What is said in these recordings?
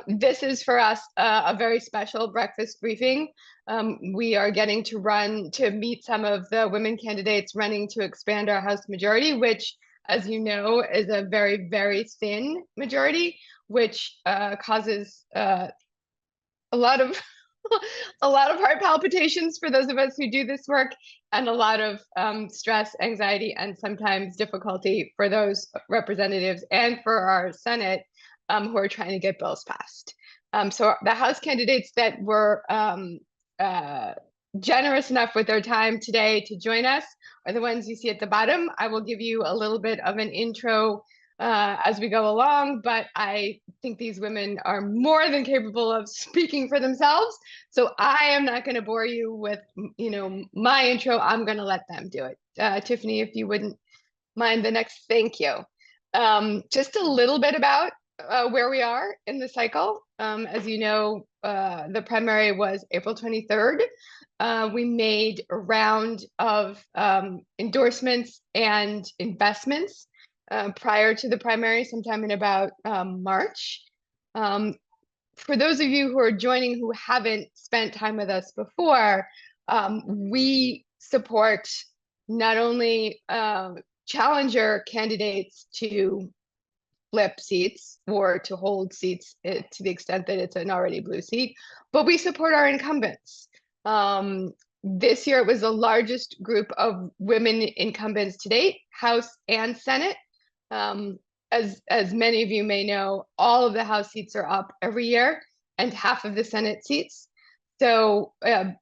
This is for us a very special breakfast briefing. We are getting to meet some of the women candidates running to expand our House majority, which, as you know, is a very, very thin majority, which causes a lot of a lot of heart palpitations for those of us who do this work, and a lot of stress, anxiety, and sometimes difficulty for those representatives and for our Senate who are trying to get bills passed. So the House candidates that were generous enough with their time today to join us are the ones you see at the bottom. I will give you a little bit of an intro as we go along, but I think these women are more than capable of speaking for themselves. So I am not going to bore you with, my intro. I'm going to let them do it. Tiffany, if you wouldn't mind the next, thank you. Just a little bit about where we are in the cycle. As you know, the primary was April 23rd. We made a round of endorsements and investments prior to the primary, sometime in about March. For those of you who are joining who haven't spent time with us before, we support not only challenger candidates to flip seats or to hold seats to the extent that it's an already blue seat, but we support our incumbents. This year it was the largest group of women incumbents to date, House and Senate. As many of you may know, all of the House seats are up every year and half of the Senate seats. So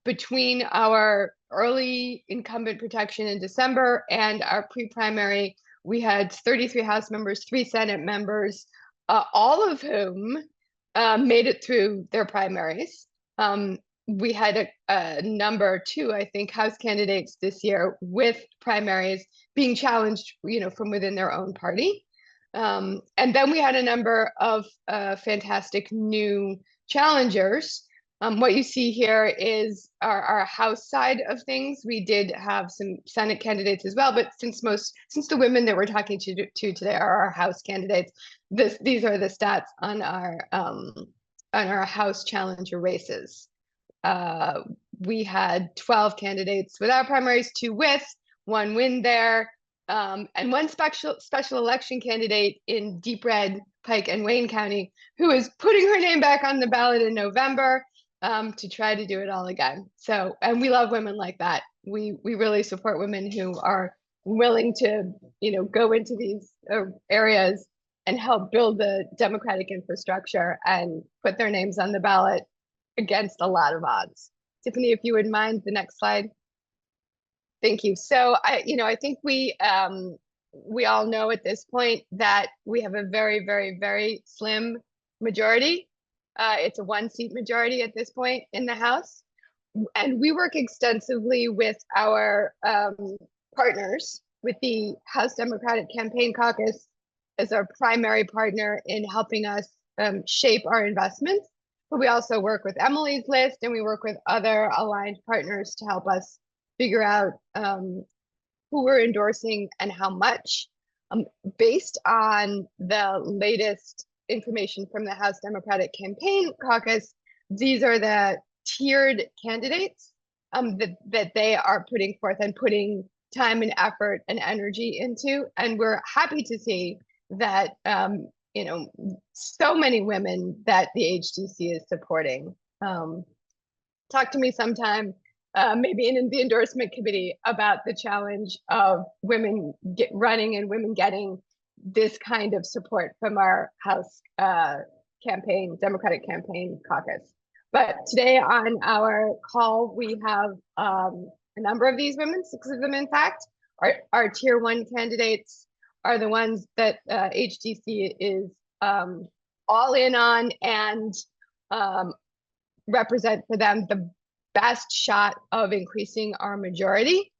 between our early incumbent protection in December and our pre-primary, we had 33 House members, 3 Senate members, all of whom made it through their primaries. We had a number 2, I think, House candidates this year with primaries being challenged, from within their own party. And then we had a number of fantastic new challengers. What you see here is our House side of things. We did have some Senate candidates as well, but since the women that we're talking to today are our House candidates, these are the stats on our House challenger races. We had 12 candidates without primaries, 2 with, 1 win there, and 1 special election candidate in Deep Red, Pike, and Wayne County, who is putting her name back on the ballot in November to try to do it all again. So, and we love women like that. We really support women who are willing to, go into these areas and help build the democratic infrastructure and put their names on the ballot against a lot of odds. Tiffany, if you would mind the next slide. Thank you. So I think we all know at this point that we have a very, very, very slim majority. It's a 1-seat majority at this point in the House. And we work extensively with our partners, with the House Democratic Campaign Caucus as our primary partner in helping us shape our investments. But we also work with Emily's List, and we work with other aligned partners to help us figure out who we're endorsing and how much. Based on the latest information from the House Democratic Campaign Caucus, these are the tiered candidates that they are putting forth and putting time and effort and energy into. And we're happy to see that so many women that the HDC is supporting. Talk to me sometime, maybe in the endorsement committee, about the challenge of women running and women getting this kind of support from our House Democratic Campaign Caucus. But today on our call, we have a number of these women, 6 of them, in fact. Our tier 1 candidates are the ones that HDC is all in on and represent for them the best shot of increasing our majority.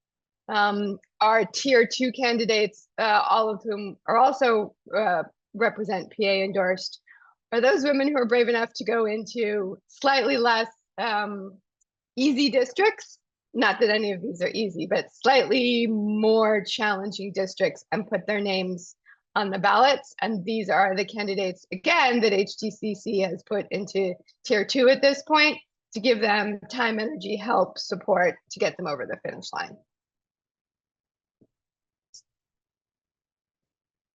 Our tier 2 candidates, all of whom are also represent PA endorsed, are those women who are brave enough to go into slightly less easy districts. Not that any of these are easy, but slightly more challenging districts and put their names on the ballots. And these are the candidates, again, that HDCC has put into tier 2 at this point to give them time, energy, help, support to get them over the finish line.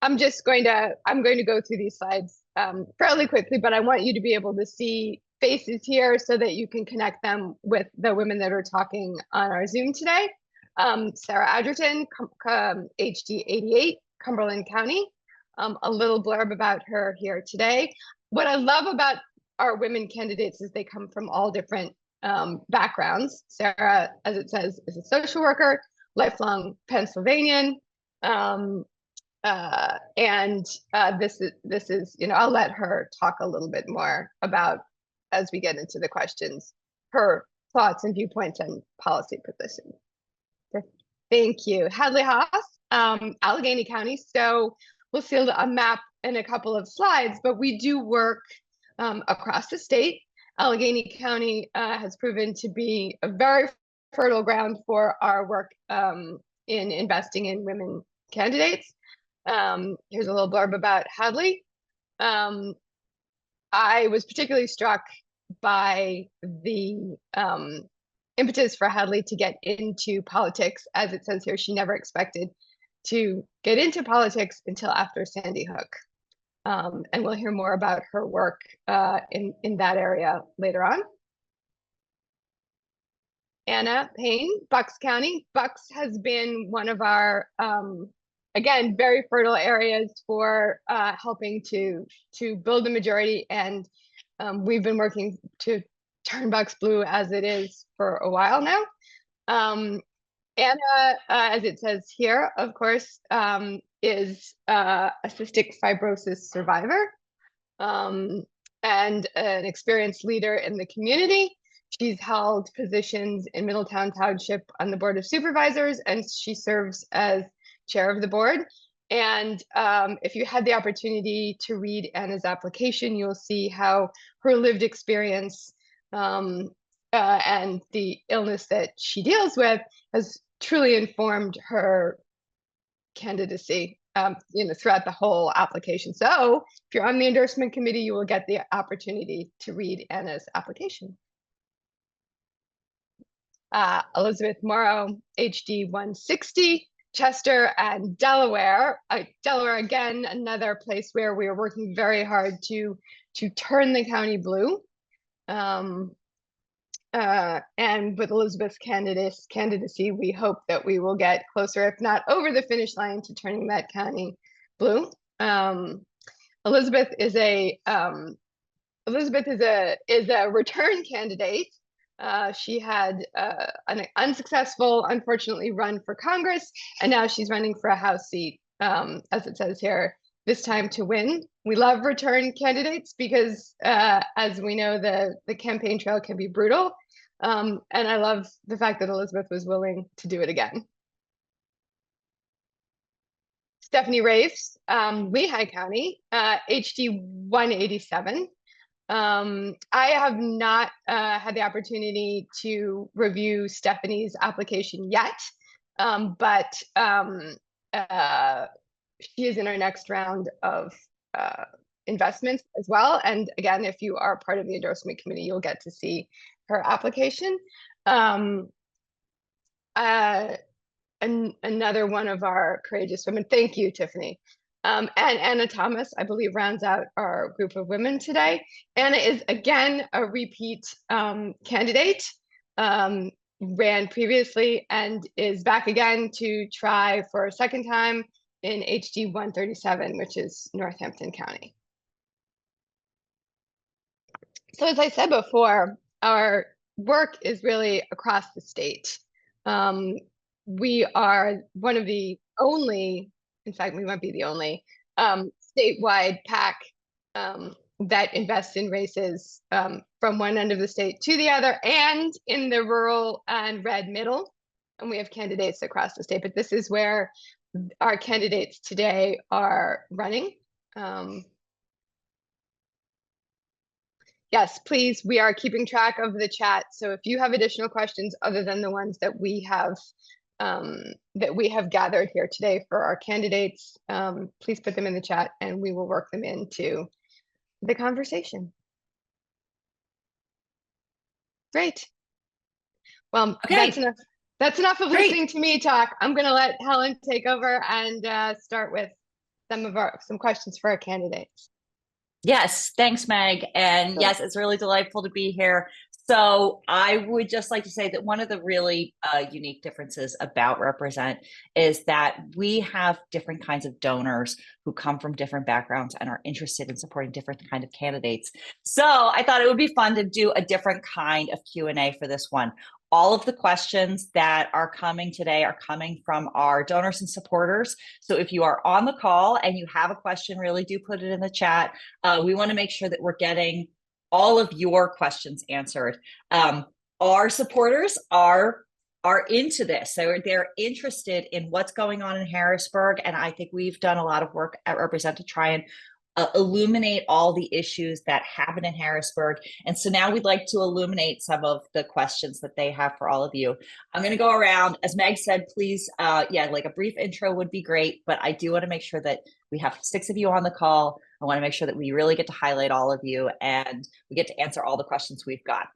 I'm going to go through these slides fairly quickly, but I want you to be able to see faces here so that you can connect them with the women that are talking on our Zoom today. Sara Agerton, HD 88, Cumberland County. A little blurb about her here today. What I love about our women candidates is they come from all different backgrounds. Sara, as it says, is a social worker, lifelong Pennsylvanian. This is, I'll let her talk a little bit more about, as we get into the questions, her thoughts and viewpoints and policy positions. Thank you. Hadley Haas, Allegheny County. So we'll see a map in a couple of slides, but we do work across the state. Allegheny County has proven to be a very fertile ground for our work in investing in women candidates. Here's a little blurb about Hadley. I was particularly struck by the impetus for Hadley to get into politics. As it says here, she never expected to get into politics until after Sandy Hook. And we'll hear more about her work in that area later on. Anna Payne, Bucks County. Bucks has been one of our, again, very fertile areas for helping to build a majority. And we've been working to turn Bucks blue as it is for a while now. Anna, as it says here, of course, is a cystic fibrosis survivor and an experienced leader in the community. She's held positions in Middletown Township on the Board of Supervisors, and she serves as chair of the board. And if you had the opportunity to read Anna's application, you'll see how her lived experience and the illness that she deals with has truly informed her candidacy throughout the whole application. So if you're on the endorsement committee, you will get the opportunity to read Anna's application. Elizabeth Moro, HD 160, Chester and Delaware. Delaware, again, another place where we are working very hard to turn the county blue. And with Elizabeth's candidacy, we hope that we will get closer, if not over the finish line, to turning that county blue. Elizabeth is a return candidate. She had an unsuccessful, unfortunately, run for Congress, and now she's running for a House seat, as it says here, this time to win. We love return candidates because, as we know, the campaign trail can be brutal. And I love the fact that Elizabeth was willing to do it again. Stefanie Rafes, Lehigh County, HD 187. I have not had the opportunity to review Stefanie's application yet, but she is in our next round of investments as well. And again, if you are part of the endorsement committee, you'll get to see her application. And another one of our courageous women. Thank you, Tiffany. And Anna Thomas, I believe, rounds out our group of women today. Anna is, again, a repeat candidate, ran previously, and is back again to try for a second time in HD 137, which is Northampton County. So as I said before, our work is really across the state. We are one of the only, in fact, we might be the only statewide PAC that invests in races from one end of the state to the other, and in the rural and red middle. And we have candidates across the state, but this is where our candidates today are running. Yes, please, we are keeping track of the chat. So if you have additional questions other than the ones that we have that we have gathered here today for our candidates, please put them in the chat and we will work them into the conversation. Great. Well, okay. That's enough of listening to me talk. I'm going to let Helen take over and start with some questions for our candidates. Yes, thanks, Meg. And Sure. yes, it's really delightful to be here. So I would just like to say that one of the really unique differences about Represent is that we have different kinds of donors who come from different backgrounds and are interested in supporting different kind of candidates. So I thought it would be fun to do a different kind of Q&A for this one. All of the questions that are coming today are coming from our donors and supporters. So if you are on the call and you have a question, really do put it in the chat. We want to make sure that we're getting all of your questions answered. Our supporters are into this. They're interested in what's going on in Harrisburg. And I think we've done a lot of work at Represent to try and illuminate all the issues that happen in Harrisburg. And so now we'd like to illuminate some of the questions that they have for all of you. I'm going to go around. As Meg said, please, like a brief intro would be great, but I do want to make sure that we have 6 of you on the call. I want to make sure that we really get to highlight all of you and we get to answer all the questions we've got.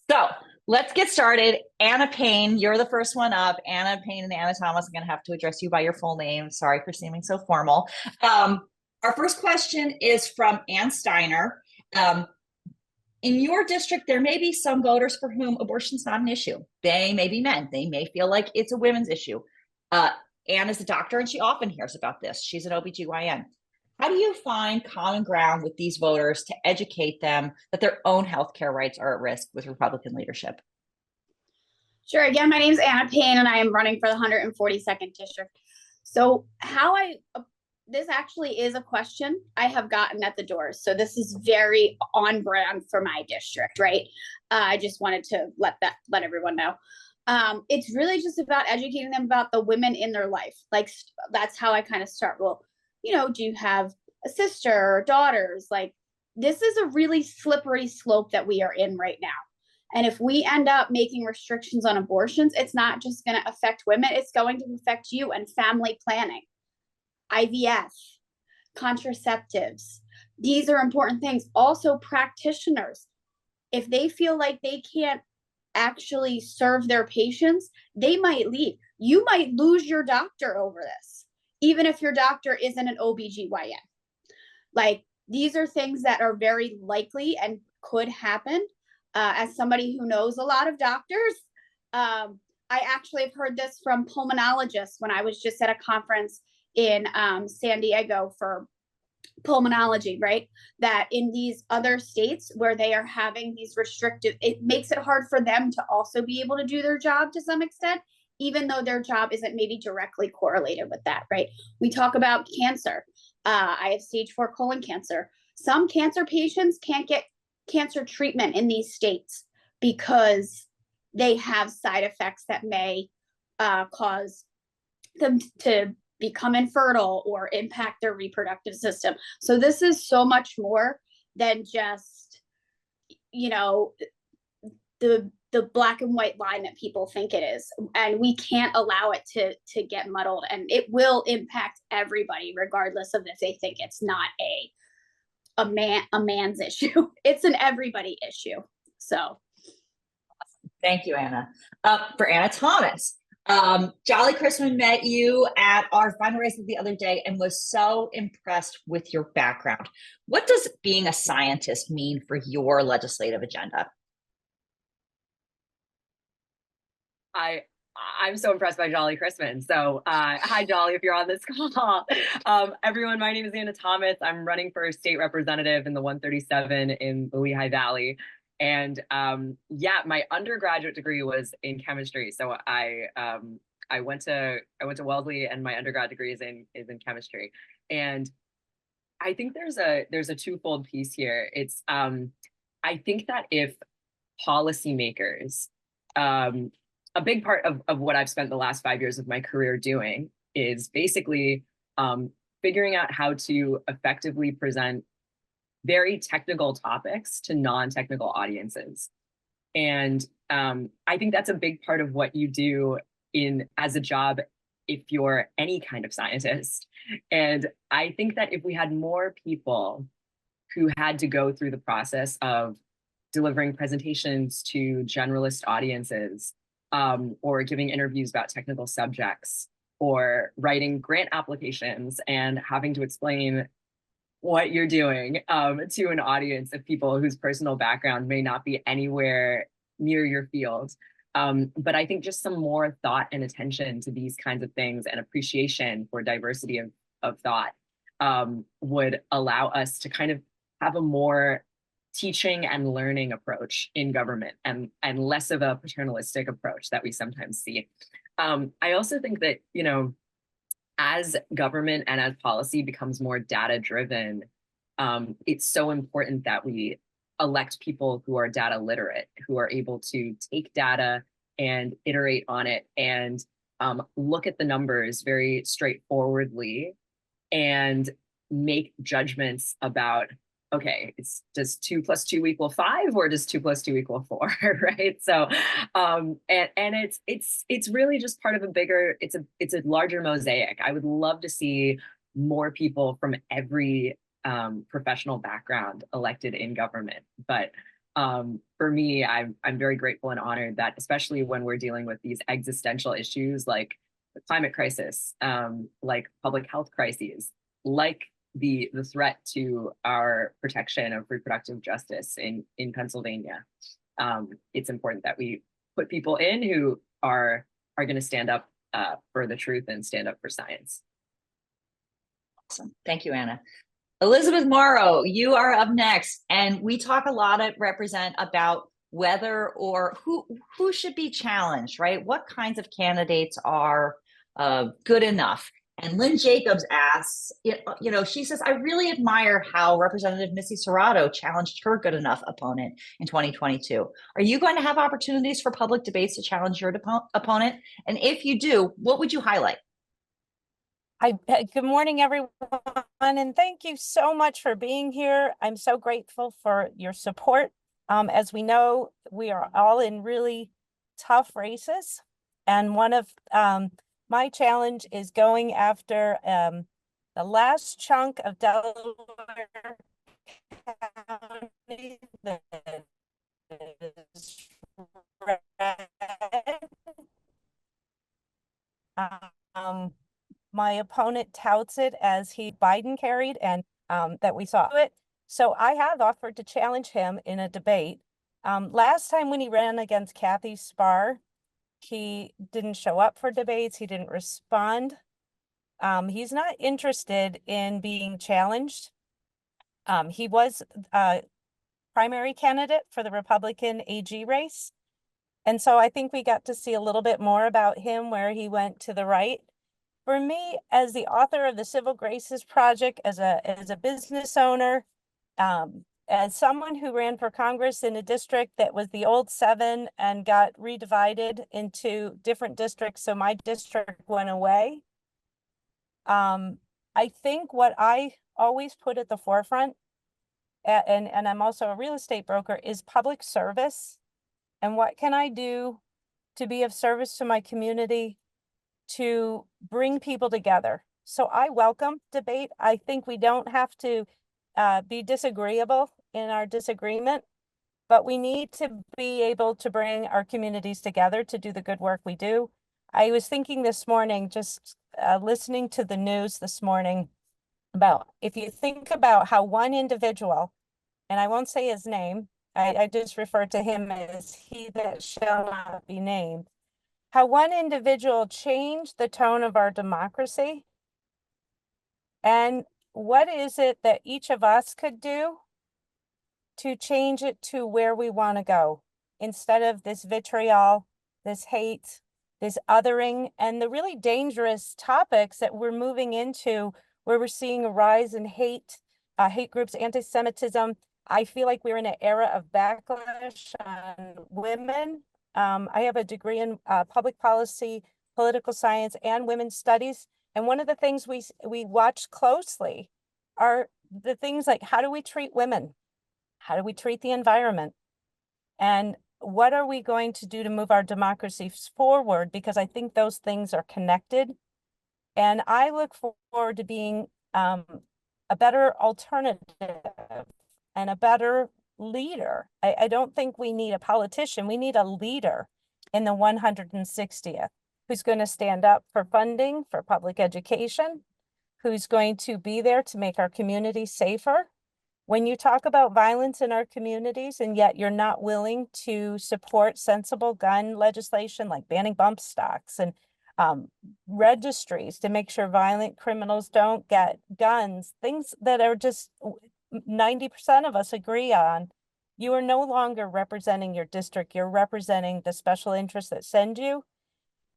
So let's get started. Anna Payne, you're the first one up. Anna Payne and Anna Thomas, I'm going to have to address you by your full name. Sorry for seeming so formal. Our first question is from Ann Steiner. In your district, there may be some voters for whom abortion's not an issue. They may be men. They may feel like it's a women's issue. Ann is a doctor and she often hears about this. She's an OBGYN. How do you find common ground with these voters to educate them that their own healthcare rights are at risk with Republican leadership? Sure. Again, my name is Anna Payne and I am running for the 142nd district. So this actually is a question I have gotten at the door. So this is very on brand for my district, right? I just wanted to let everyone know. It's really just about educating them about the women in their life. Like, that's how I kind of start. Well, do you have a sister or daughters? Like, this is a really slippery slope that we are in right now. And if we end up making restrictions on abortions, it's not just going to affect women. It's going to affect you and family planning, IVF, contraceptives. These are important things. Also, practitioners, if they feel like they can't actually serve their patients, they might leave. You might lose your doctor over this, even if your doctor isn't an OBGYN. Like, these are things that are very likely and could happen. As somebody who knows a lot of doctors, I actually have heard this from pulmonologists when I was just at a conference in San Diego for pulmonology, right? That in these other states where they are having these restrictive, it makes it hard for them to also be able to do their job to some extent, even though their job isn't maybe directly correlated with that, right? We talk about cancer. I have stage 4 colon cancer. Some cancer patients can't get cancer treatment in these states because they have side effects that may cause them to become infertile or impact their reproductive system. So this is so much more than just, the black and white line that people think it is. And we can't allow it to get muddled, and it will impact everybody regardless of if they think it's not a man's issue. It's an everybody issue. So thank you, Anna. For Anna Thomas, Jolly Christman met you at our fundraiser the other day and was so impressed with your background. What does being a scientist mean for your legislative agenda? I'm so impressed by Jolly Christman. So hi, Jolly, if you're on this call. Everyone, my name is Anna Thomas. I'm running for state representative in the 137 in the Lehigh Valley. And my undergraduate degree was in chemistry. So I went to Wellesley, and my undergrad degree is in chemistry. And I think there's a twofold piece here. It's I think that if policymakers, a big part of what I've spent the last 5 years of my career doing is basically figuring out how to effectively present very technical topics to non-technical audiences. And I think that's a big part of what you do as a job if you're any kind of scientist. And I think that if we had more people who had to go through the process of delivering presentations to generalist audiences, or giving interviews about technical subjects, or writing grant applications and having to explain what you're doing to an audience of people whose personal background may not be anywhere near your field. But I think just some more thought and attention to these kinds of things and appreciation for diversity of thought would allow us to kind of have a more teaching and learning approach in government, and less of a paternalistic approach that we sometimes see. I also think that, you know, as government and as policy becomes more data driven, it's so important that we elect people who are data literate, who are able to take data and iterate on it and look at the numbers very straightforwardly and make judgments about, okay, does 2 + 2 = 5, or does 2 + 2 = 4, right? So, and it's really just part of a bigger, it's a larger mosaic. I would love to see more people from every professional background elected in government. But for me, I'm very grateful and honored that, especially when we're dealing with these existential issues like the climate crisis, like public health crises, like the threat to our protection of reproductive justice in Pennsylvania. It's important that we put people in who are going to stand up for the truth and stand up for science. Awesome. Thank you, Anna. Elizabeth Moro, you are up next. And we talk a lot at Represent about whether or who should be challenged, right? What kinds of candidates are good enough? And Lynn Jacobs asks, you know, she says, I really admire how Representative Missy Serrato challenged her good enough opponent in 2022. Are you going to have opportunities for public debates to challenge your opponent? And if you do, what would you highlight? Good morning, everyone, and thank you so much for being here. I'm so grateful for your support. As we know, we are all in really tough races, and one of my challenge is going after the last chunk of Delaware County that is red. My opponent touts it as Biden carried, and that we saw it. So I have offered to challenge him in a debate. Last time when he ran against Kathy Spar, he didn't show up for debates. He didn't respond. He's not interested in being challenged. He was a primary candidate for the Republican AG race. And so I think we got to see a little bit more about him where he went to the right. For me, as the author of the Civil Graces Project, as a business owner, as someone who ran for Congress in a district that was the old 7 and got redivided into different districts, so my district went away. I think what I always put at the forefront, and I'm also a real estate broker, is public service. And what can I do to be of service to my community, to bring people together? So I welcome debate. I think we don't have to be disagreeable in our disagreement, but we need to be able to bring our communities together to do the good work we do. I was thinking this morning, just listening to the news this morning, about if you think about how one individual, and I won't say his name, I just refer to him as he that shall not be named, how one individual changed the tone of our democracy. And what is it that each of us could do to change it to where we want to go, instead of this vitriol, this hate, this othering, and the really dangerous topics that we're moving into, where we're seeing a rise in hate groups, anti-Semitism. I feel like we're in an era of backlash on women. I have a degree in public policy, political science, and women's studies. And one of the things we watch closely are the things like, how do we treat women? How do we treat the environment? And what are we going to do to move our democracies forward? Because I think those things are connected. And I look forward to being a better alternative and a better leader. I don't think we need a politician. We need a leader in the 160th who's going to stand up for funding for public education, who's going to be there to make our communities safer. When you talk about violence in our communities and yet you're not willing to support sensible gun legislation like banning bump stocks and registries to make sure violent criminals don't get guns, things that are just 90% of us agree on, you are no longer representing your district. You're representing the special interests that send you.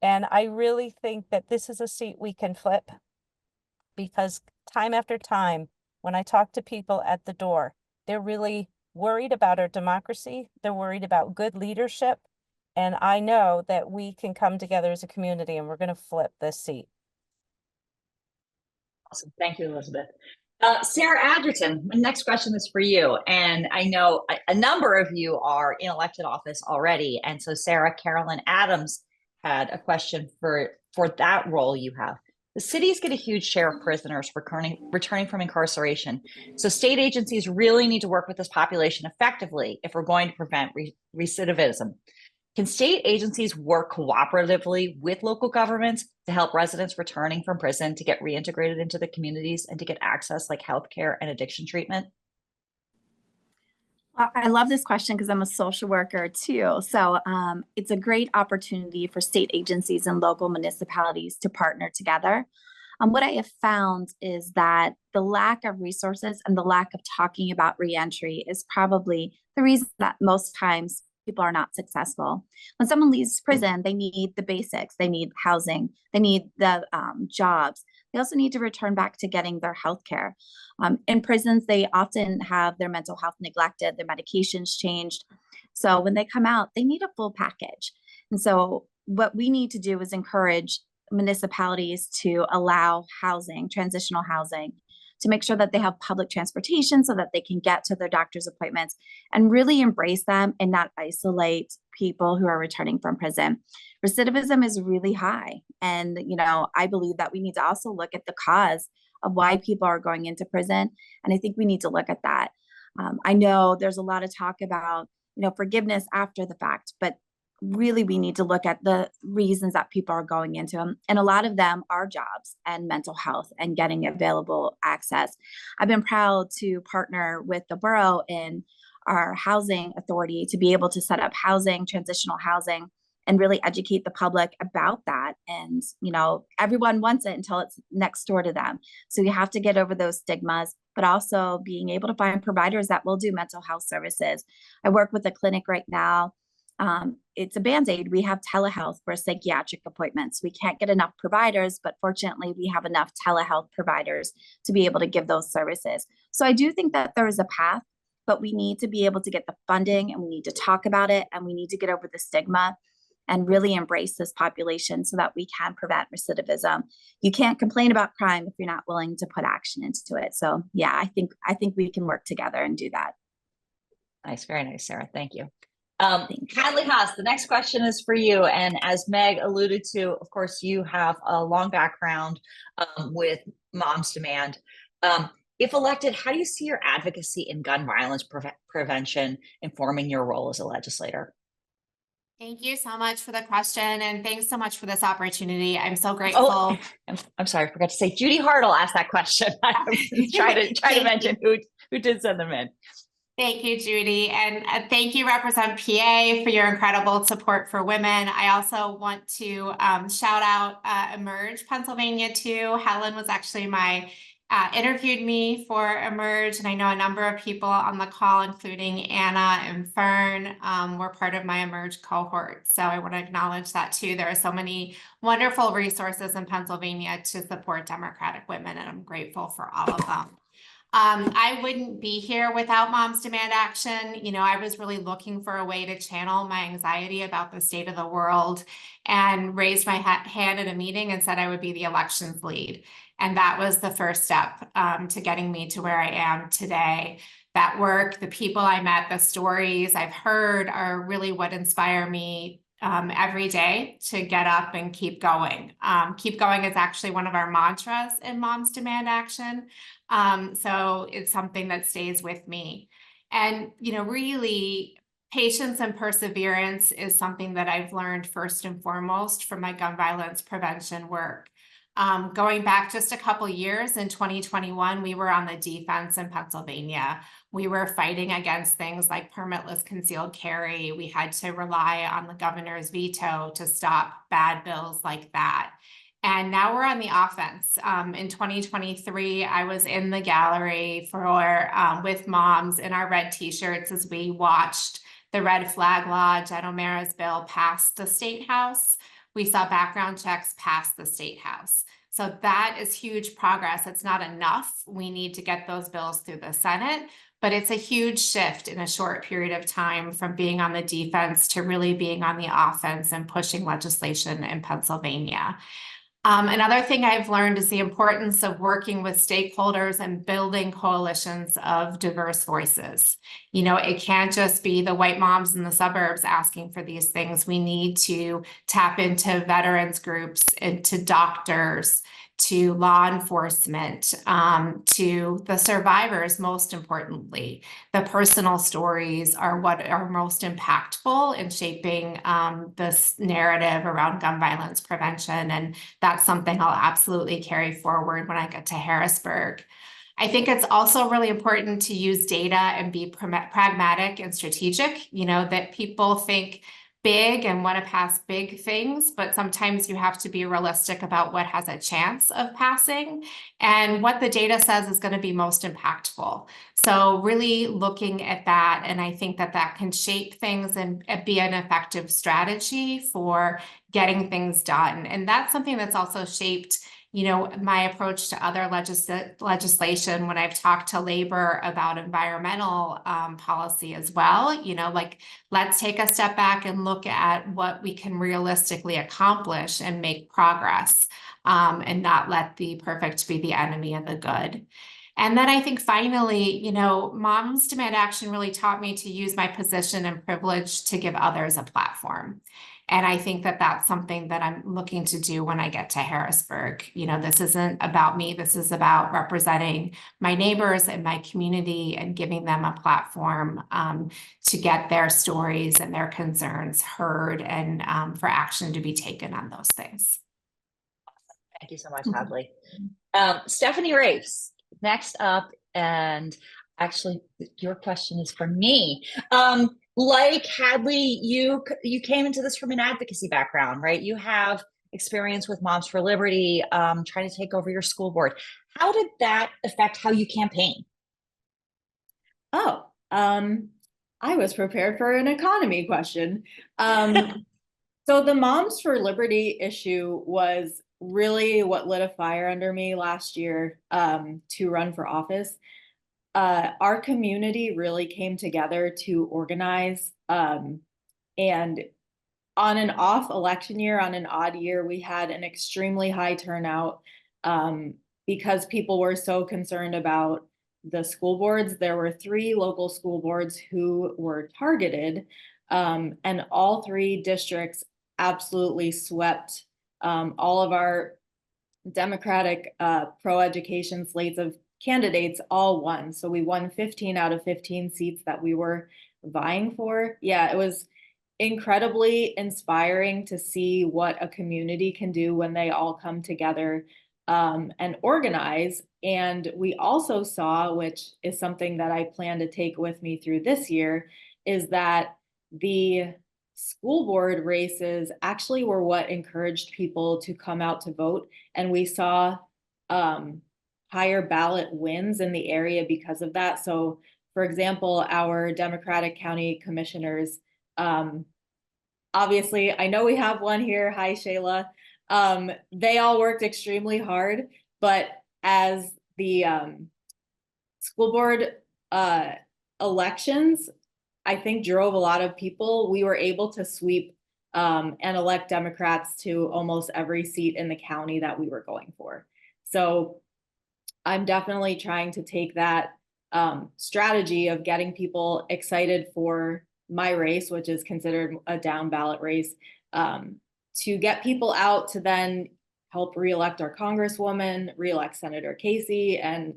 And I really think that this is a seat we can flip, because time after time, when I talk to people at the door, they're really worried about our democracy. They're worried about good leadership. And I know that we can come together as a community and we're going to flip this seat. Awesome. Thank you, Elizabeth. Sara Agerton, my next question is for you. And I know a number of you are in elected office already. And so Sarah Carolyn Adams had a question for that role you have. The cities get a huge share of prisoners returning from incarceration. So state agencies really need to work with this population effectively if we're going to prevent recidivism. Can state agencies work cooperatively with local governments to help residents returning from prison to get reintegrated into the communities and to get access like healthcare and addiction treatment? I love this question because I'm a social worker too. So it's a great opportunity for state agencies and local municipalities to partner together. What I have found is that the lack of resources and the lack of talking about reentry is probably the reason that most times people are not successful. When someone leaves prison, they need the basics. They need housing. They need the jobs. They also need to return back to getting their health care. In prisons, they often have their mental health neglected, their medications changed. So when they come out, they need a full package. And so what we need to do is encourage municipalities to allow housing, transitional housing, to make sure that they have public transportation so that they can get to their doctor's appointments and really embrace them and not isolate people who are returning from prison. Recidivism is really high. And, I believe that we need to also look at the cause of why people are going into prison. And I think we need to look at that. I know there's a lot of talk about, forgiveness after the fact, but really we need to look at the reasons that people are going into them. And a lot of them are jobs and mental health and getting available access. I've been proud to partner with the borough in our housing authority to be able to set up housing, transitional housing, and really educate the public about that. And, everyone wants it until it's next door to them. So you have to get over those stigmas, but also being able to find providers that will do mental health services. I work with a clinic right now. It's a Band-Aid. We have telehealth for psychiatric appointments. We can't get enough providers, but fortunately we have enough telehealth providers to be able to give those services. So I do think that there is a path, but we need to be able to get the funding and we need to talk about it and we need to get over the stigma and really embrace this population so that we can prevent recidivism. You can't complain about crime if you're not willing to put action into it. So yeah, I think we can work together and do that. Nice. Very nice, Sarah. Thank you. Hadley Haas, the next question is for you. And as Meg alluded to, of course, you have a long background with Moms Demand. If elected, how do you see your advocacy in gun violence prevention informing your role as a legislator? Thank you so much for the question. And thanks so much for this opportunity. I'm so grateful. Oh, I'm sorry, I forgot to say, Judy Hartle asked that question. I was trying to mention who did send them in. Thank you, Judy. And thank you, Represent PA, for your incredible support for women. I also want to shout out Emerge Pennsylvania too. Helen was actually interviewed me for Emerge, and I know a number of people on the call, including Anna and Fern, were part of my Emerge cohort. So I want to acknowledge that too. There are so many wonderful resources in Pennsylvania to support Democratic women, and I'm grateful for all of them. I wouldn't be here without Moms Demand Action. I was really looking for a way to channel my anxiety about the state of the world and raised my hand at a meeting and said I would be the elections lead. And that was the first step to getting me to where I am today. that work, the people I met, the stories I've heard are really what inspire me every day to get up and keep going. Keep going is actually one of our mantras in Moms Demand Action. So it's something that stays with me. And, you know, really, patience and perseverance is something that I've learned first and foremost from my gun violence prevention work. Going back just a couple years, in 2021, we were on the defense in Pennsylvania. We were fighting against things like permitless concealed carry. We had to rely on the governor's veto to stop bad bills like that. And now we're on the offense. In 2023, I was in the gallery with moms in our red t-shirts as we watched the red flag law, Jen O'Mara's bill, pass the state house. We saw background checks pass the state house. So that is huge progress. It's not enough. We need to get those bills through the Senate, but it's a huge shift in a short period of time from being on the defense to really being on the offense and pushing legislation in Pennsylvania. Another thing I've learned is the importance of working with stakeholders and building coalitions of diverse voices. You know, it can't just be the white moms in the suburbs asking for these things. We need to tap into veterans groups, into doctors, to law enforcement, to the survivors, most importantly. The personal stories are what are most impactful in shaping this narrative around gun violence prevention. And that's something I'll absolutely carry forward when I get to Harrisburg. I think it's also really important to use data and be pragmatic and strategic, you know, that people think big and want to pass big things, but sometimes you have to be realistic about what has a chance of passing and what the data says is going to be most impactful. So really looking at that, and I think that that can shape things and be an effective strategy for getting things done. And that's something that's also shaped, you know, my approach to other legislation when I've talked to labor about environmental policy as well. You know, like, let's take a step back and look at what we can realistically accomplish and make progress, and not let the perfect be the enemy of the good. And then I think finally, you know, Moms Demand Action really taught me to use my position and privilege to give others a platform. And I think that that's something that I'm looking to do when I get to Harrisburg. You know, this isn't about me. This is about representing my neighbors and my community and giving them a platform to get their stories and their concerns heard and for action to be taken on those things. Thank you so much, Hadley. Stefanie Rafes, next up, and actually your question is for me. Like Hadley, you came into this from an advocacy background, right? You have experience with Moms for Liberty, trying to take over your school board. How did that affect how you campaign? Oh, I was prepared for an economy question. So the Moms for Liberty issue was really what lit a fire under me last year to run for office. Our community really came together to organize, and on an off election year, on an odd year, we had an extremely high turnout because people were so concerned about the school boards. There were 3 local school boards who were targeted, and all 3 districts absolutely swept all of our Democratic pro-education slates of candidates all won. So we won 15 out of 15 seats that we were vying for. Yeah, it was incredibly inspiring to see what a community can do when they all come together and organize. And we also saw, which is something that I plan to take with me through this year, is that the school board races actually were what encouraged people to come out to vote. And we saw higher ballot wins in the area because of that. So, for example, our Democratic County commissioners, obviously, I know we have one here. Hi, Shayla. They all worked extremely hard, but as the school board elections, I think drove a lot of people, we were able to sweep and elect Democrats to almost every seat in the county that we were going for. So I'm definitely trying to take that strategy of getting people excited for my race, which is considered a down ballot race, to get people out to then help reelect our Congresswoman, reelect Senator Casey, and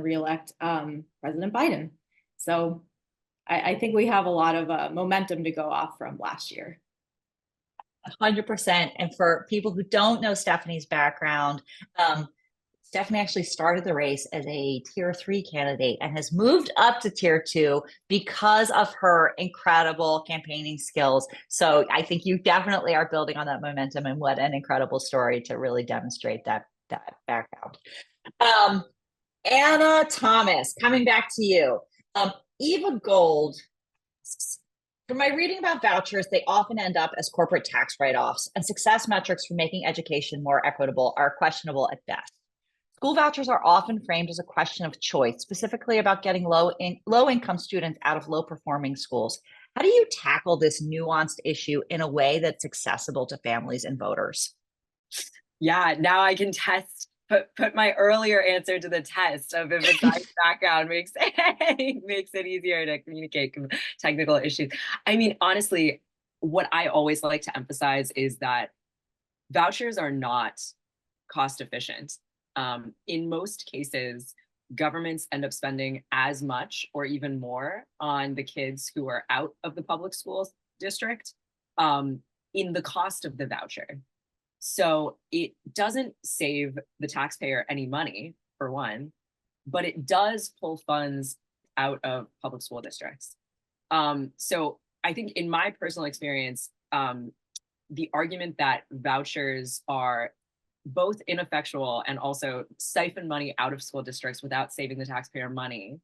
reelect President Biden. So I think we have a lot of momentum to go off from last year. 100%. And for people who don't know Stefanie's background, Stefanie actually started the race as a tier 3 candidate and has moved up to tier 2 because of her incredible campaigning skills. So I think you definitely are building on that momentum, and what an incredible story to really demonstrate that background. Anna Thomas, coming back to you. Eva Gold, from my reading about vouchers, they often end up as corporate tax write-offs, and success metrics for making education more equitable are questionable at best. School vouchers are often framed as a question of choice, specifically about getting low-income students out of low-performing schools. How do you tackle this nuanced issue in a way that's accessible to families and voters? Yeah, now I can put my earlier answer to the test of if a science background makes it easier to communicate technical issues. I mean, honestly, what I always like to emphasize is that vouchers are not cost efficient. In most cases, governments end up spending as much or even more on the kids who are out of the public school district in the cost of the voucher. So it doesn't save the taxpayer any money, for one, but it does pull funds out of public school districts. So I think in my personal experience, the argument that vouchers are both ineffectual and also siphon money out of school districts without saving the taxpayer money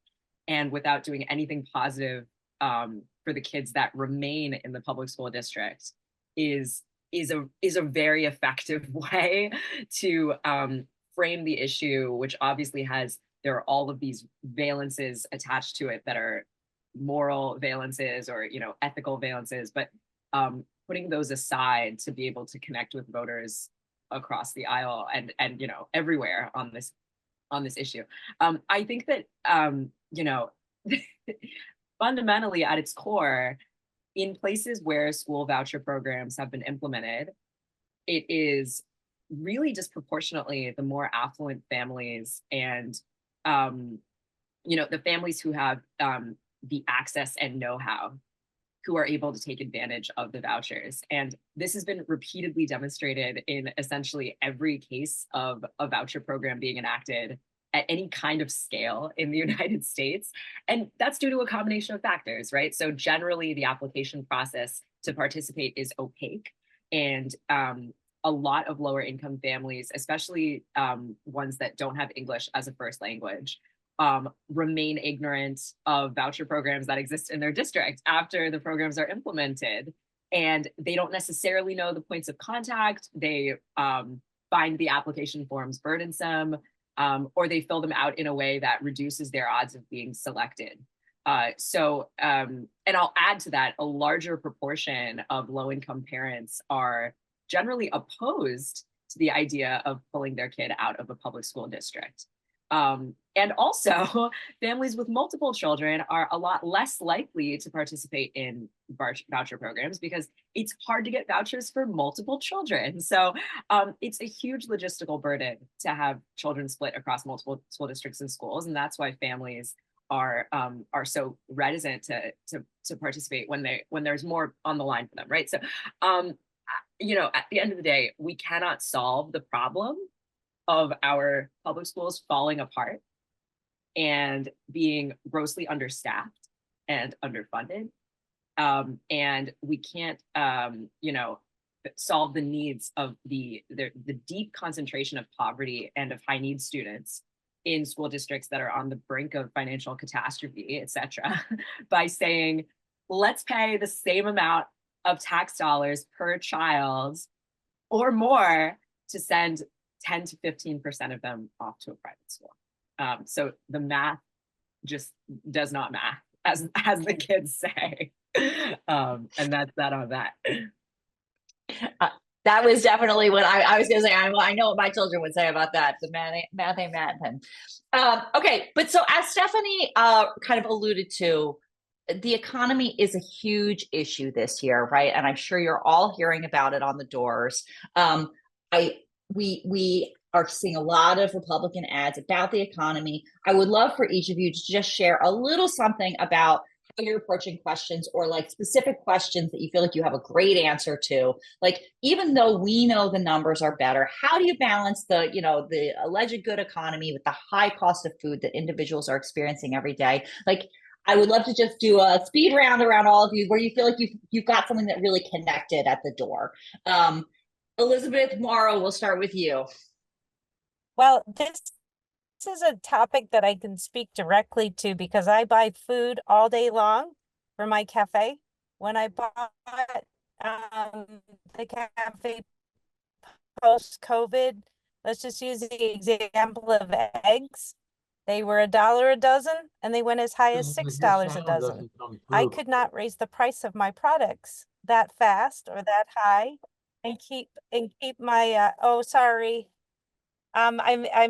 and without doing anything positive for the kids that remain in the public school district is a very effective way to frame the issue, which obviously there are all of these valences attached to it that are moral valences or ethical valences, but putting those aside to be able to connect with voters across the aisle and everywhere on this issue. I think that fundamentally at its core, in places where school voucher programs have been implemented, it is really disproportionately the more affluent families and the families who have the access and know-how who are able to take advantage of the vouchers. And this has been repeatedly demonstrated in essentially every case of a voucher program being enacted at any kind of scale in the United States. And that's due to a combination of factors, right? So generally the application process to participate is opaque, and a lot of lower income families, especially ones that don't have English as a first language, remain ignorant of voucher programs that exist in their district after the programs are implemented. And they don't necessarily know the points of contact. They find the application forms burdensome, or they fill them out in a way that reduces their odds of being selected. And I'll add to that, a larger proportion of low-income parents are generally opposed to the idea of pulling their kid out of a public school district. And also, families with multiple children are a lot less likely to participate in voucher programs because it's hard to get vouchers for multiple children. So it's a huge logistical burden to have children split across multiple school districts and schools, and that's why families are so reticent to participate when there's more on the line for them, right? So at the end of the day, we cannot solve the problem of our public schools falling apart and being grossly understaffed and underfunded. And we can't, solve the needs of the deep concentration of poverty and of high needs students in school districts that are on the brink of financial catastrophe, et cetera, by saying, let's pay the same amount of tax dollars per child or more to send 10 to 15% of them off to a private school. So the math just does not math, as the kids say. And that's that on that. That was definitely what I was going to say. I know what my children would say about that. The math ain't math. Okay, but so as Stefanie kind of alluded to, the economy is a huge issue this year, right? And I'm sure you're all hearing about it on the doors. We are seeing a lot of Republican ads about the economy. I would love for each of you to just share a little something about how you're approaching questions, or like specific questions that you feel like you have a great answer to. Like, even though we know the numbers are better, how do you balance the, the alleged good economy with the high cost of food that individuals are experiencing every day? Like, I would love to just do a speed round around all of you where you feel like you've got something that really connected at the door. Elizabeth, Moro, we'll start with you. Well, this is a topic that I can speak directly to because I buy food all day long for my cafe. When I bought the cafe post-COVID, let's just use the example of eggs. They were $1 a dozen and they went as high as $6 a dozen. I could not raise the price of my products that fast or that high and keep my oh, sorry. I'm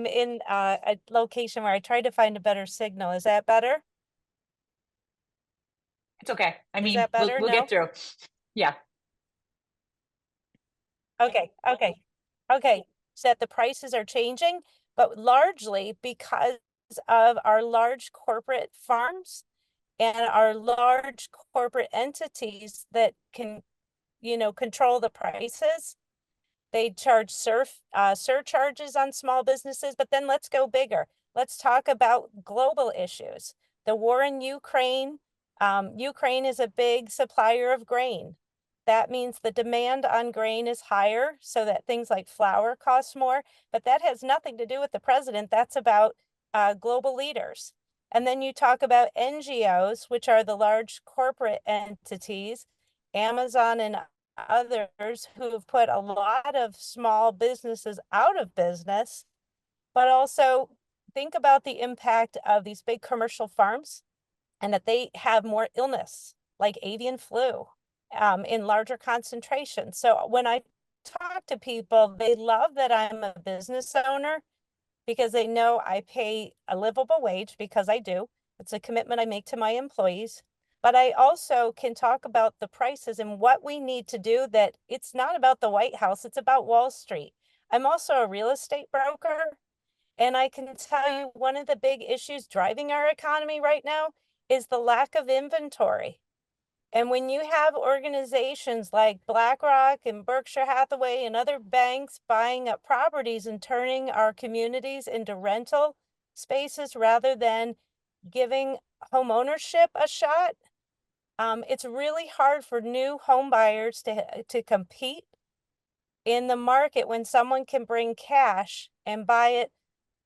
in a location where I tried to find a better signal. Is that better? It's okay. I mean, that better? we'll get through. Yeah. Okay. So that the prices are changing, but largely because of our large corporate farms and our large corporate entities that can, control the prices. They charge surcharges on small businesses, but then let's go bigger. Let's talk about global issues. The war in Ukraine. Ukraine is a big supplier of grain. That means the demand on grain is higher, so that things like flour cost more, but that has nothing to do with the president. That's about global leaders. And then you talk about NGOs, which are the large corporate entities, Amazon and others, who have put a lot of small businesses out of business. But also think about the impact of these big commercial farms and that they have more illness like avian flu in larger concentrations. So when I talk to people, they love that I'm a business owner because they know I pay a livable wage, because I do. It's a commitment I make to my employees. But I also can talk about the prices and what we need to do, that it's not about the White House, it's about Wall Street. I'm also a real estate broker, and I can tell you one of the big issues driving our economy right now is the lack of inventory. And when you have organizations like BlackRock and Berkshire Hathaway and other banks buying up properties and turning our communities into rental spaces rather than giving home ownership a shot, it's really hard for new home buyers to compete in the market when someone can bring cash and buy it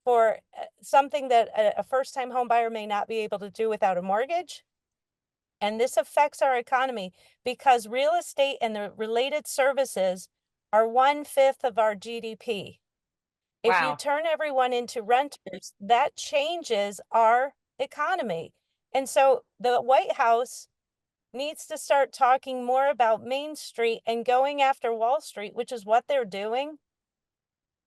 for something that a first-time home buyer may not be able to do without a mortgage. And this affects our economy because real estate and the related services are 1/5 of our GDP. If you turn everyone into renters, that changes our economy. And so the White House needs to start talking more about Main Street and going after Wall Street, which is what they're doing.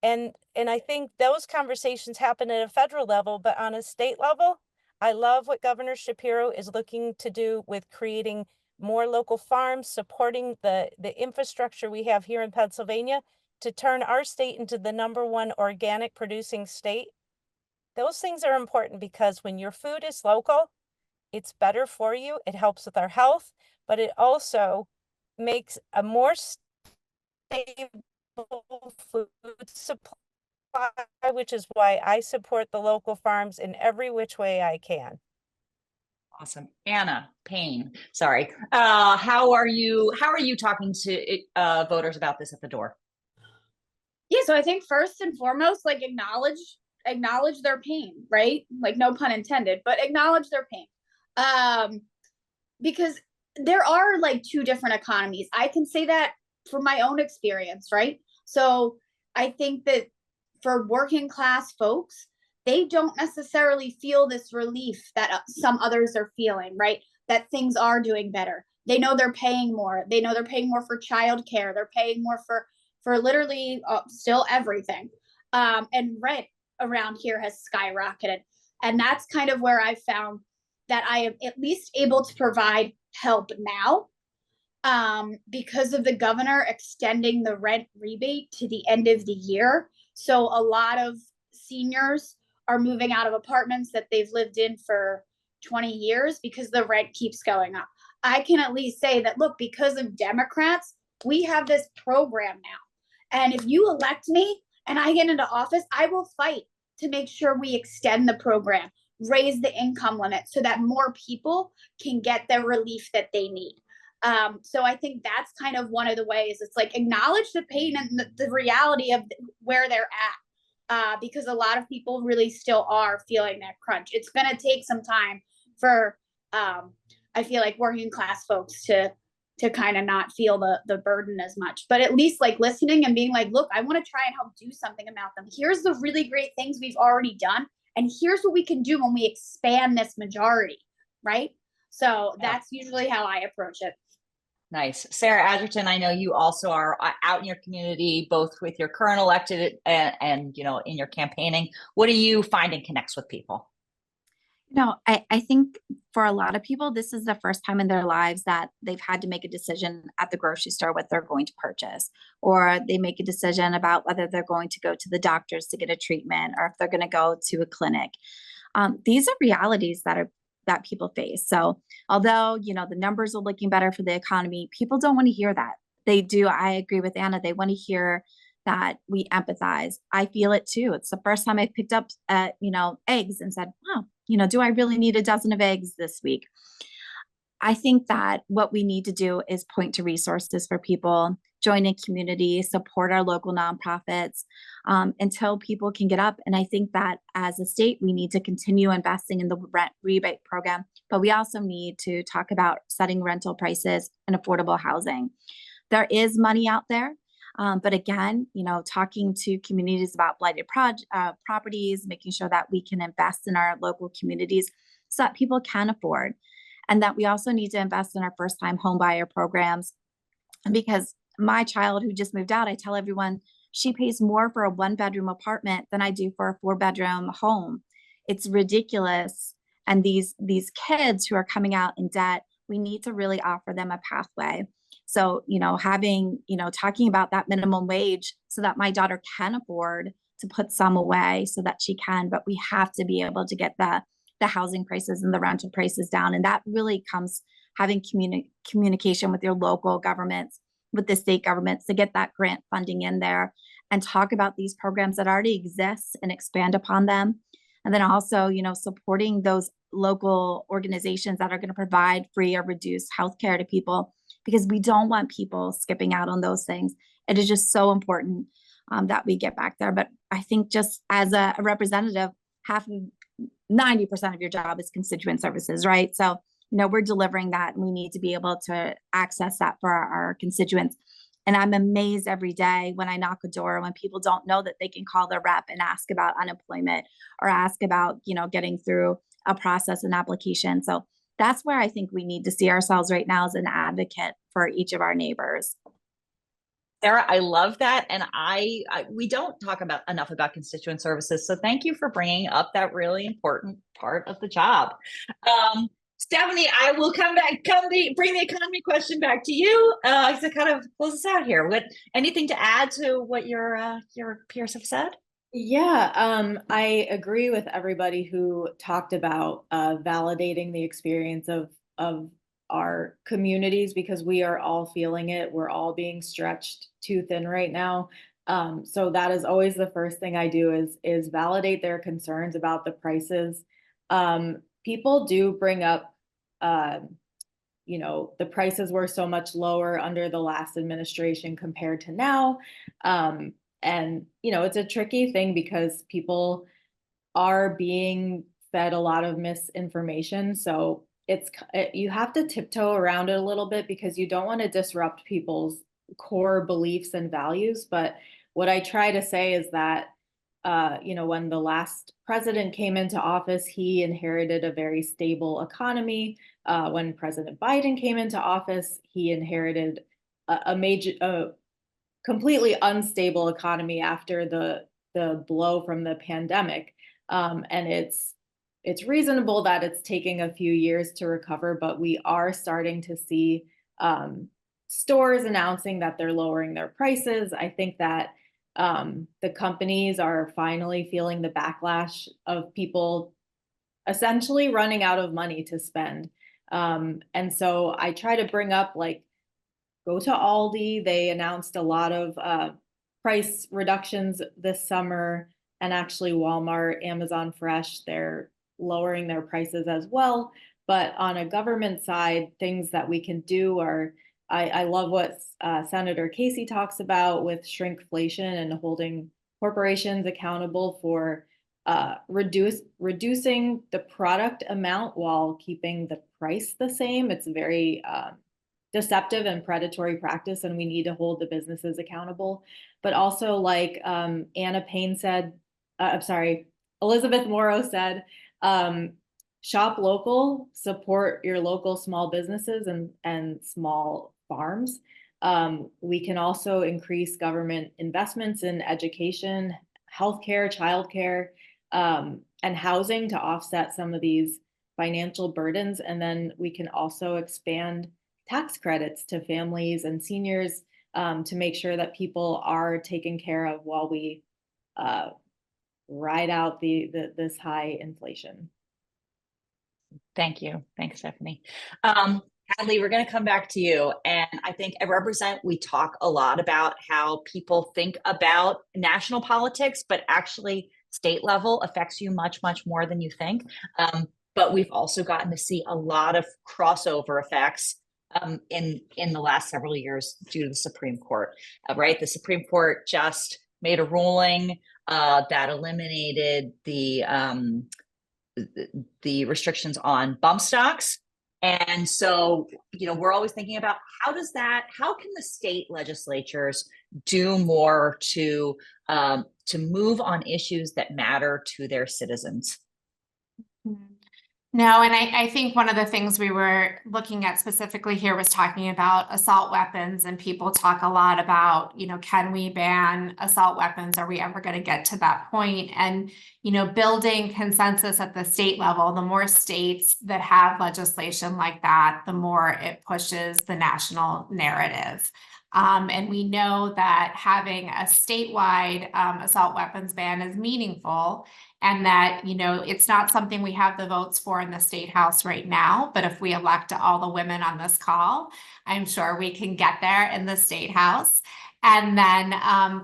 And I think those conversations happen at a federal level, but on a state level, I love what Governor Shapiro is looking to do with creating more local farms, supporting the infrastructure we have here in Pennsylvania to turn our state into the #1 organic producing state. Those things are important because when your food is local, it's better for you. It helps with our health, but it also makes a more stable food supply, which is why I support the local farms in every which way I can. Awesome. Anna Payne, sorry. How are you talking to voters about this at the door? Yeah, so I think first and foremost, like acknowledge their pain, right? Like, no pun intended, but acknowledge their pain. Because there are like two different economies. I can say that from my own experience, right? So I think that for working class folks, they don't necessarily feel this relief that some others are feeling, right? That things are doing better. They know they're paying more. They know they're paying more for childcare. They're paying more for literally still everything. And rent around here has skyrocketed. And that's kind of where I found that I am at least able to provide help now, because of the governor extending the rent rebate to the end of the year. So a lot of seniors are moving out of apartments that they've lived in for 20 years because the rent keeps going up. I can at least say that, look, because of Democrats, we have this program now. And if you elect me and I get into office, I will fight to make sure we extend the program, raise the income limit so that more people can get the relief that they need. So I think that's kind of one of the ways. It's like acknowledge the pain and the reality of where they're at, because a lot of people really still are feeling that crunch. It's going to take some time for, I feel like, working class folks to kind of not feel the burden as much, but at least like listening and being like, look, I want to try and help do something about them. Here's the really great things we've already done. And here's what we can do when we expand this majority, right? So that's usually how I approach it. Nice. Sara Agerton, I know you also are out in your community, both with your current elected and you know, in your campaigning. What do you finding connects with people? No, I think for a lot of people, this is the first time in their lives that they've had to make a decision at the grocery store what they're going to purchase, or they make a decision about whether they're going to go to the doctors to get a treatment or if they're going to go to a clinic. These are realities that people face. So although, you know, the numbers are looking better for the economy, people don't want to hear that. They do. I agree with Anna. They want to hear that we empathize. I feel it too. It's the first time I picked up, you know, eggs and said, wow, you know, do I really need a dozen of eggs this week? I think that what we need to do is point to resources for people, join a community, support our local nonprofits, until people can get up. And I think that as a state, we need to continue investing in the rent rebate program, but we also need to talk about setting rental prices and affordable housing. There is money out there. But again, you know, talking to communities about blighted properties, making sure that we can invest in our local communities so that people can afford. And that we also need to invest in our first-time home buyer programs. Because my child who just moved out, I tell everyone she pays more for a 1-bedroom apartment than I do for a 4-bedroom home. It's ridiculous. And these kids who are coming out in debt, we need to really offer them a pathway. So, you know, having, you know, talking about that minimum wage so that my daughter can afford to put some away so that she can, but we have to be able to get the housing prices and the rental prices down. And that really comes having communication with your local governments, with the state governments to get that grant funding in there and talk about these programs that already exist and expand upon them. And then also, you know, supporting those local organizations that are going to provide free or reduced healthcare to people, because we don't want people skipping out on those things. It is just so important that we get back there. But I think just as a representative, 90% of your job is constituent services, right? So, you know, we're delivering that and we need to be able to access that for our constituents. And I'm amazed every day when I knock a door, when people don't know that they can call their rep and ask about unemployment or ask about, you know, getting through a process and application. So that's where I think we need to see ourselves right now as an advocate for each of our neighbors. Sara, I love that. And we don't talk about enough about constituent services. So thank you for bringing up that really important part of the job. Stefanie, I will bring the economy question back to you to kind of close us out here. Anything to add to what your peers have said? Yeah, I agree with everybody who talked about validating the experience of our communities, because we are all feeling it. We're all being stretched too thin right now. So that is always the first thing I do is validate their concerns about the prices. People do bring up, you know, the prices were so much lower under the last administration compared to now. And, you know, it's a tricky thing because people are being fed a lot of misinformation. So you have to tiptoe around it a little bit because you don't want to disrupt people's core beliefs and values. But what I try to say is that, you know, when the last president came into office, he inherited a very stable economy. When President Biden came into office, he inherited a completely unstable economy after the blow from the pandemic. And it's reasonable that it's taking a few years to recover, but we are starting to see stores announcing that they're lowering their prices. I think that the companies are finally feeling the backlash of people essentially running out of money to spend. And so I try to bring up, like, go to Aldi. They announced a lot of price reductions this summer, and actually Walmart, Amazon Fresh, they're lowering their prices as well. But on a government side, things that we can do are, I love what Senator Casey talks about with shrinkflation and holding corporations accountable for reducing the product amount while keeping the price the same. It's very deceptive and predatory practice, and we need to hold the businesses accountable. But also, like Payne said, Elizabeth Moro said, shop local, support your local small businesses and small farms. We can also increase government investments in education, healthcare, childcare, and housing to offset some of these financial burdens. And then we can also expand tax credits to families and seniors to make sure that people are taken care of while we ride out this high inflation. Thank you. Thanks, Stefanie. Hadley, we're going to come back to you. And I think at Represent, we talk a lot about how people think about national politics, but actually state level affects you much, much more than you think. But we've also gotten to see a lot of crossover effects in the last several years due to the Supreme Court, right? The Supreme Court just made a ruling that eliminated the restrictions on bump stocks. And so, we're always thinking about how can the state legislatures do more to move on issues that matter to their citizens? No, and I think one of the things we were looking at specifically here was talking about assault weapons, and people talk a lot about, can we ban assault weapons? Are we ever going to get to that point? And, building consensus at the state level, the more states that have legislation like that, the more it pushes the national narrative. And we know that having a statewide assault weapons ban is meaningful, and that, it's not something we have the votes for in the state house right now, but if we elect all the women on this call, I'm sure we can get there in the state house. And then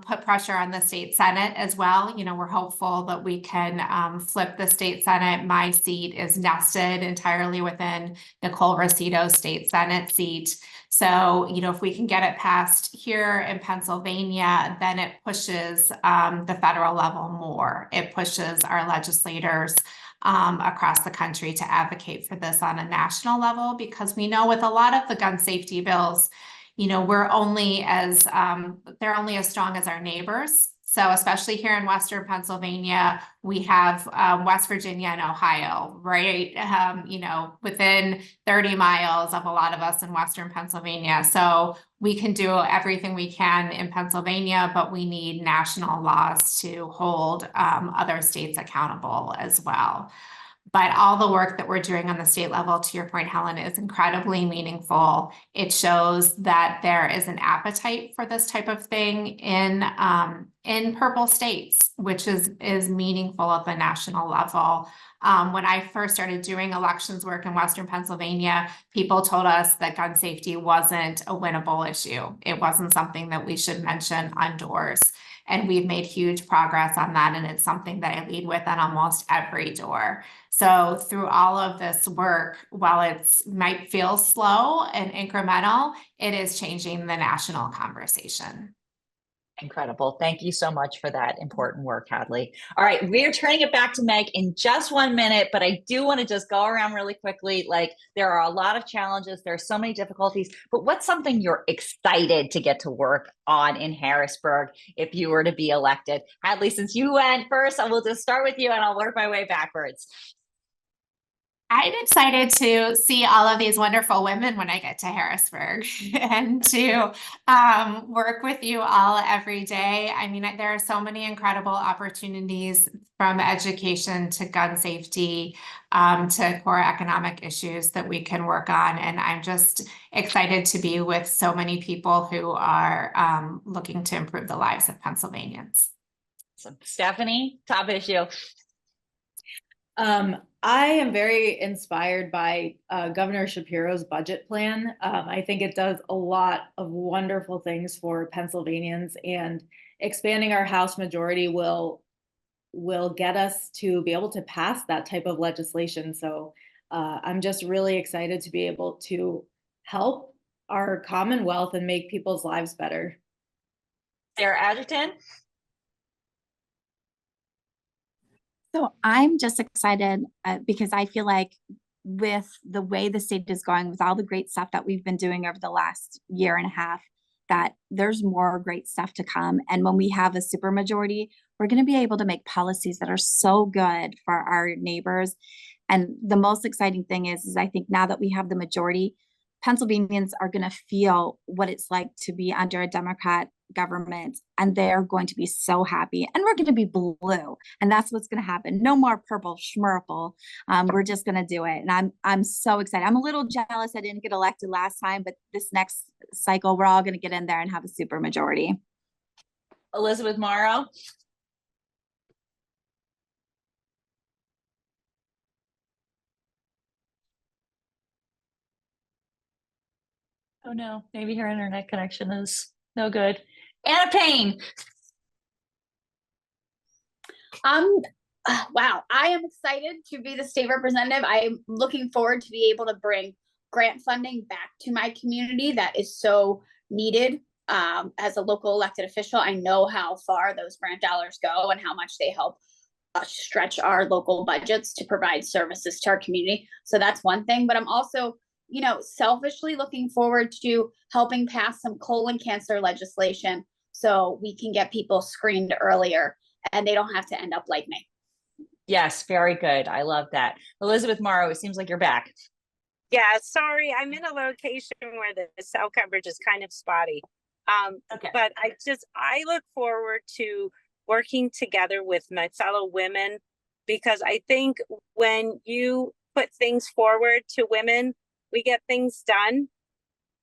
put pressure on the state Senate as well. We're hopeful that we can flip the state Senate. My seat is nested entirely within Nicole Rosito's state Senate seat. So, if we can get it passed here in Pennsylvania, then it pushes the federal level more. It pushes our legislators across the country to advocate for this on a national level, because we know with a lot of the gun safety bills, we're only as, they're only as strong as our neighbors. So especially here in Western Pennsylvania, we have West Virginia and Ohio, right? Within 30 miles of a lot of us in Western Pennsylvania. So we can do everything we can in Pennsylvania, but we need national laws to hold other states accountable as well. But all the work that we're doing on the state level, to your point, Helen, is incredibly meaningful. It shows that there is an appetite for this type of thing in purple states, which is meaningful at the national level. When I first started doing elections work in Western Pennsylvania, people told us that gun safety wasn't a winnable issue. It wasn't something that we should mention on doors. And we've made huge progress on that. And it's something that I lead with on almost every door. So through all of this work, while it might feel slow and incremental, it is changing the national conversation. Incredible. Thank you so much for that important work, Hadley. All right, we're turning it back to Meg in just 1 minute, but I do want to just go around really quickly. Like, there are a lot of challenges. There are so many difficulties, but what's something you're excited to get to work on in Harrisburg if you were to be elected? Hadley, since you went first, I will just start with you and I'll work my way backwards. I'm excited to see all of these wonderful women when I get to Harrisburg and to work with you all every day. I mean, there are so many incredible opportunities from education to gun safety to core economic issues that we can work on. And I'm just excited to be with so many people who are looking to improve the lives of Pennsylvanians. So, Stefanie, top issue. I am very inspired by Governor Shapiro's budget plan. I think it does a lot of wonderful things for Pennsylvanians, and expanding our House majority will get us to be able to pass that type of legislation. So I'm just really excited to be able to help our Commonwealth and make people's lives better. Sara Agerton. So I'm just excited because I feel like with the way the state is going, with all the great stuff that we've been doing over the last year and a half, that there's more great stuff to come. And when we have a supermajority, we're going to be able to make policies that are so good for our neighbors. And the most exciting thing is I think now that we have the majority, Pennsylvanians are going to feel what it's like to be under a Democrat government, and they're going to be so happy, and we're going to be blue, and that's what's going to happen. No more purple schmurple. We're just going to do it, and I'm so excited. I'm a little jealous I didn't get elected last time, but this next cycle we're all going to get in there and have a super majority. Elizabeth Moro. Oh no, maybe her internet connection is no good. Anna Payne. Wow, I am excited to be the state representative. I am looking forward to be able to bring grant funding back to my community that is so needed. As a local elected official, I know how far those grant dollars go and how much they help stretch our local budgets to provide services to our community. So that's one thing, but I'm also, you know, selfishly looking forward to helping pass some colon cancer legislation so we can get people screened earlier and they don't have to end up like me. Yes, very good. I love that. Elizabeth Moro, it seems like you're back. Yeah, sorry, I'm in a location where the cell coverage is kind of spotty. Okay. But I look forward to working together with my fellow women, because I think when you put things forward to women, we get things done.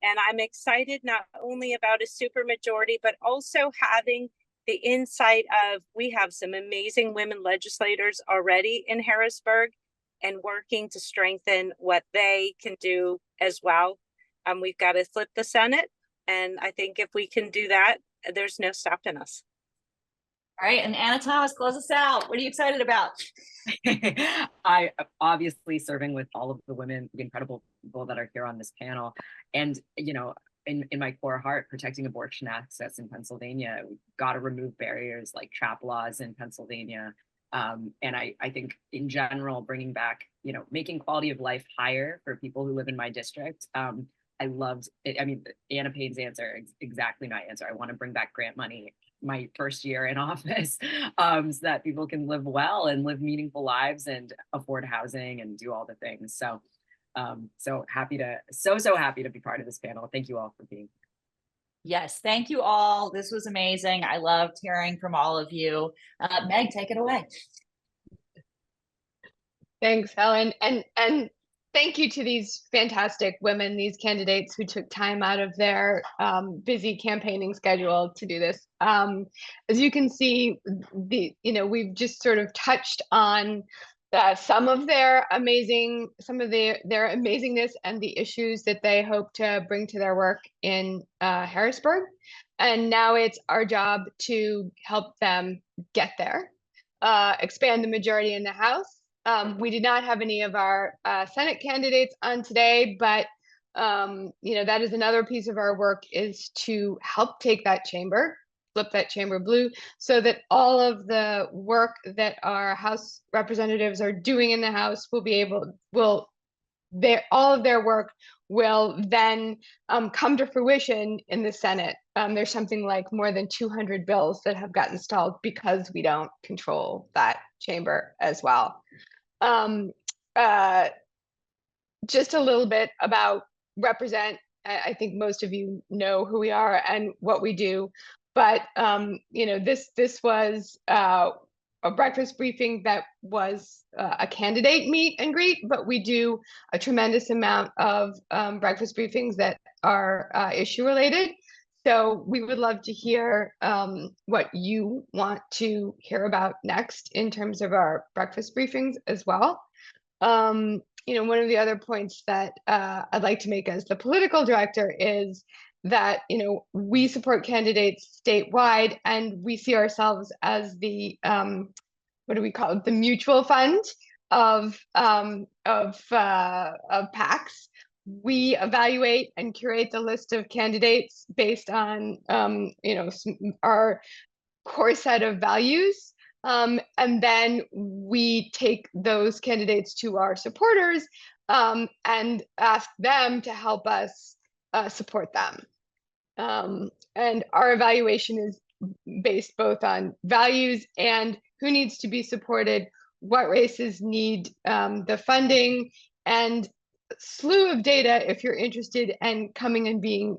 And I'm excited not only about a supermajority, but also having the insight of, we have some amazing women legislators already in Harrisburg, and working to strengthen what they can do as well. We've got to flip the Senate. And I think if we can do that, there's no stopping us. All right. And Anna Thomas, close us out. What are you excited about? I obviously serving with all of the women, the incredible people that are here on this panel. And, you know, in my core heart, protecting abortion access in Pennsylvania. We've got to remove barriers like trap laws in Pennsylvania. And I think in general, bringing back, you know, making quality of life higher for people who live in my district. I loved it. I mean, Anna Payne's answer, exactly my answer. I want to bring back grant money my first year in office, so that people can live well and live meaningful lives and afford housing and do all the things. So, so happy to be part of this panel. Thank you all for being here. Yes, thank you all. This was amazing. I loved hearing from all of you. Meg, take it away. Thanks, Helen. And thank you to these fantastic women, these candidates who took time out of their busy campaigning schedule to do this. As you can see, we've just sort of touched on some of their amazingness and the issues that they hope to bring to their work in Harrisburg. And now it's our job to help them get there, expand the majority in the House. We did not have any of our Senate candidates on today, but that is another piece of our work, is to help take that chamber, flip that chamber blue, so that all of the work that our House representatives are doing in the House all of their work will then come to fruition in the Senate. There's something like more than 200 bills that have gotten stalled because we don't control that chamber as well. just a little bit about Represent. I think most of you know who we are and what we do, but this was a breakfast briefing that was a candidate meet and greet, but we do a tremendous amount of breakfast briefings that are issue related. So we would love to hear what you want to hear about next in terms of our breakfast briefings as well. One of the other points that I'd like to make as the political director is that, we support candidates statewide, and we see ourselves as the, what do we call it? The mutual fund of PACs. We evaluate and curate the list of candidates based on, our core set of values. And then we take those candidates to our supporters and ask them to help us support them. And our evaluation is based both on values and who needs to be supported, what races need the funding, and a slew of data if you're interested in coming and being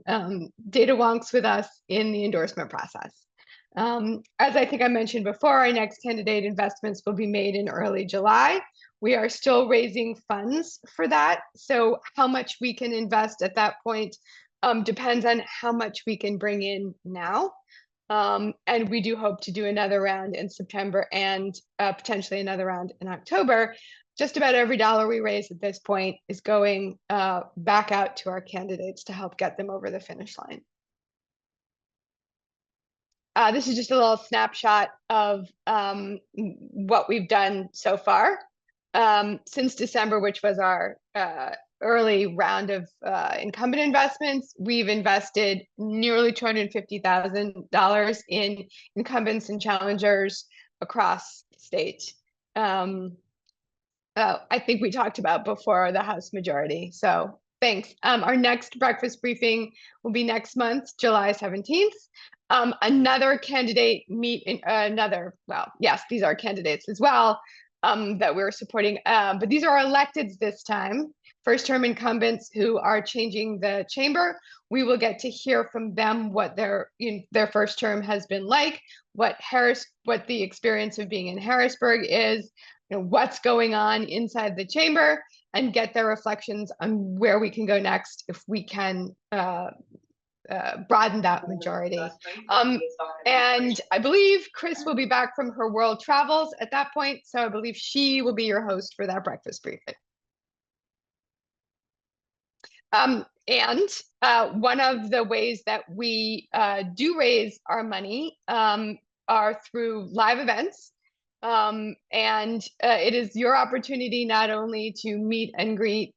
data wonks with us in the endorsement process. As I think I mentioned before, our next candidate investments will be made in early July. We are still raising funds for that. So how much we can invest at that point depends on how much we can bring in now. And we do hope to do another round in September and potentially another round in October. Just about every dollar we raise at this point is going back out to our candidates to help get them over the finish line. This is just a little snapshot of what we've done so far. Since December, which was our early round of incumbent investments, we've invested nearly $250,000 in incumbents and challengers across the state. I think we talked about before the House majority, so thanks. Our next breakfast briefing will be next month, July 17th. Another candidate yes, these are candidates as well that we're supporting, but these are electeds this time, first-term incumbents who are changing the chamber. We will get to hear from them what their first term has been like, what the experience of being in Harrisburg is, what's going on inside the chamber, and get their reflections on where we can go next if we can broaden that majority. And I believe Chris will be back from her world travels at that point, so I believe she will be your host for that breakfast briefing. And one of the ways that we do raise our money are through live events. And it is your opportunity not only to meet and greet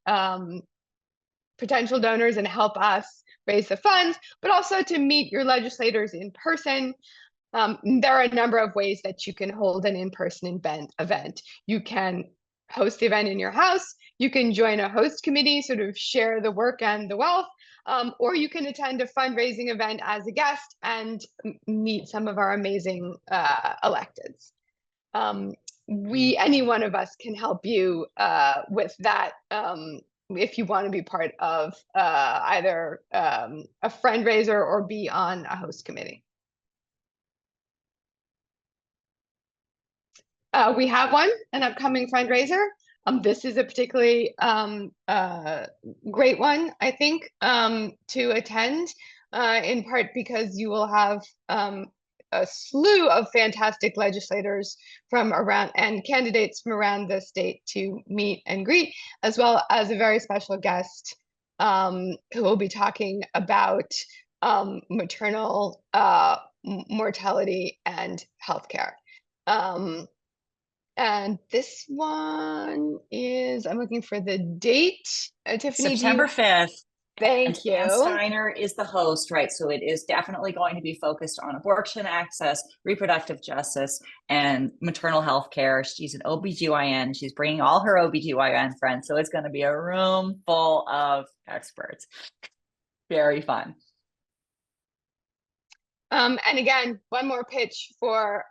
potential donors and help us raise the funds, but also to meet your legislators in person. There are a number of ways that you can hold an in-person event. You can host the event in your house. You can join a host committee, sort of share the work and the wealth, or you can attend a fundraising event as a guest and meet some of our amazing electeds. Any one of us can help you with that if you want to be part of either a fundraiser or be on a host committee. We have an upcoming fundraiser. This is a particularly great one, I think, to attend, in part because you will have a slew of fantastic legislators from around and candidates from around the state to meet and greet, as well as a very special guest who will be talking about maternal mortality and healthcare. And this one is, I'm looking for the date. Tiffany, September 5th. Thank you. Ann Steiner is the host, right? So it is definitely going to be focused on abortion access, reproductive justice, and maternal health care. She's an OBGYN. She's bringing all her OBGYN friends. So it's going to be a room full of experts. Very fun. And again, one more pitch for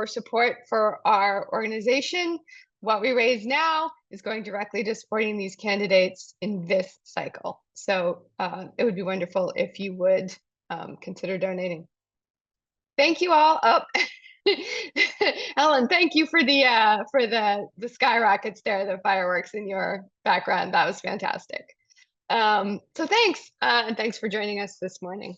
support for our organization. what we raise now is going directly to supporting these candidates in this cycle. So it would be wonderful if you would consider donating. Thank you all. Oh, Ellen, thank you for the skyrockets there, the fireworks in your background. That was fantastic. So thanks, and thanks for joining us this morning.